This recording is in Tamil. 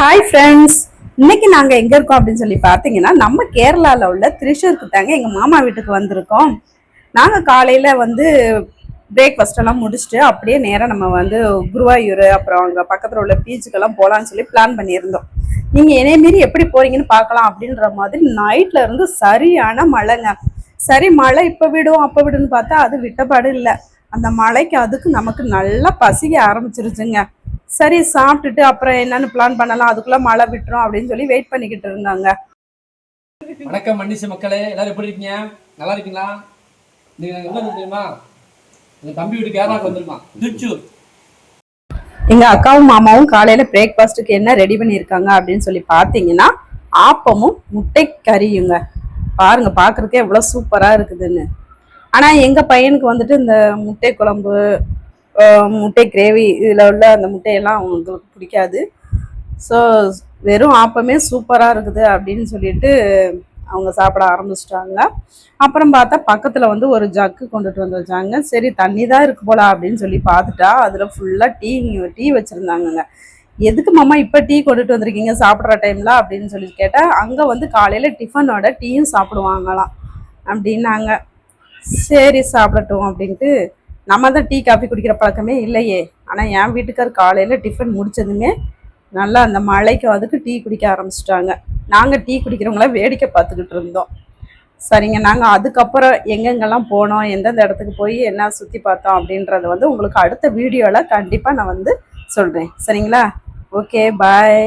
ஹாய் ஃப்ரெண்ட்ஸ், இன்னைக்கு நாங்கள் எங்கே இருக்கோம் அப்படின்னு சொல்லி பார்த்தீங்கன்னா நம்ம கேரளாவில் உள்ள திரிஷூருக்கு தாங்க எங்கள் மாமா வீட்டுக்கு வந்திருக்கோம். நாங்கள் காலையில் பிரேக்ஃபாஸ்டெல்லாம் முடிச்சுட்டு அப்படியே நேராக நம்ம குருவாயூர் அப்புறம் அங்கே பக்கத்தில் உள்ள பீச்சுக்கெல்லாம் போகலான்னு சொல்லி பிளான் பண்ணியிருந்தோம். நீங்கள் என்னைய மீறி எப்படி போகிறீங்கன்னு பார்க்கலாம் அப்படின்ற மாதிரி நைட்டில் இருந்து சரியான மழைங்க. சரி மழை இப்போ விடும் அப்போ விடுன்னு பார்த்தா அது விட்டப்பாடு இல்லை. அந்த மழைக்கு அதுக்கு நமக்கு நல்லா பசிக்க ஆரம்பிச்சிருச்சுங்க. சரி சாப்பிட்டுட்டு அப்புறம் என்னன்னு பிளான் பண்ணலாம், அதுக்குள்ள மழை விட்டுரும் அப்படின்னு சொல்லி வெயிட் பண்ணிக்கிட்டு இருந்தாங்க. வணக்கம் மன்னிச மக்களே, எல்லாரும் எப்படி இருக்கீங்க? நல்லா இருக்கீங்களா? நீங்க எங்க தெரியுமா? எங்க தம்பி வீட்டுக்கு கேரளாக்கு வந்துருமா, திருச்சூர். எங்க அக்காவும் மாமாவும் காலையில பிரேக்ஃபாஸ்ட்டுக்கு என்ன ரெடி பண்ணியிருக்காங்க அப்படின்னு சொல்லி பார்த்தீங்கன்னா ஆப்பமும் முட்டை கறியுங்க. பாருங்க, பார்க்கறதுக்கே எவ்வளோ சூப்பராக இருக்குதுன்னு. ஆனால் எங்கள் பையனுக்கு இந்த முட்டை குழம்பு, முட்டை கிரேவி, இதில் உள்ள அந்த முட்டையெல்லாம் அவங்களுக்கு பிடிக்காது. ஸோ வெறும் ஆப்பமே சூப்பராக இருக்குது அப்படின்னு சொல்லிட்டு அவங்க சாப்பிட ஆரம்பிச்சிட்டாங்க. அப்புறம் பார்த்தா பக்கத்தில் ஒரு ஜக்கு கொண்டுட்டு வந்து வச்சாங்க. சரி தண்ணி தான் இருக்கு போல அப்படின்னு சொல்லி பார்த்துட்டா அதில் ஃபுல்லாக டீ வச்சுருந்தாங்கங்க. எதுக்கு மாமா இப்போ டீ கொண்டுட்டு வந்திருக்கீங்க சாப்பிட்ற டைமில் அப்படின்னு சொல்லி கேட்டால் அங்கே காலையில் டிஃபனோட டீயும் சாப்பிடுவாங்களாம் அப்படின்னாங்க. சரி சாப்பிடட்டும் அப்படின்ட்டு, நம்ம தான் டீ காஃபி குடிக்கிற பழக்கமே இல்லையே. ஆனால் என் வீட்டுக்கார் காலையில் டிஃபன் முடித்ததுமே நல்லா அந்த மழைக்கு அதுக்கு டீ குடிக்க ஆரம்பிச்சிட்டாங்க. நாங்கள் டீ குடிக்கிறவங்கள வேடிக்கை பார்த்துக்கிட்டு இருந்தோம். சரிங்க, நாங்கள் அதுக்கப்புறம் எங்கெங்கெல்லாம் போனோம், எந்தெந்த இடத்துக்கு போய் என்ன சுற்றி பார்த்தோம் அப்படின்றத உங்களுக்கு அடுத்த வீடியோவில் கண்டிப்பாக நான் சொல்கிறேன். சரிங்களா? ஓகே, பாய்.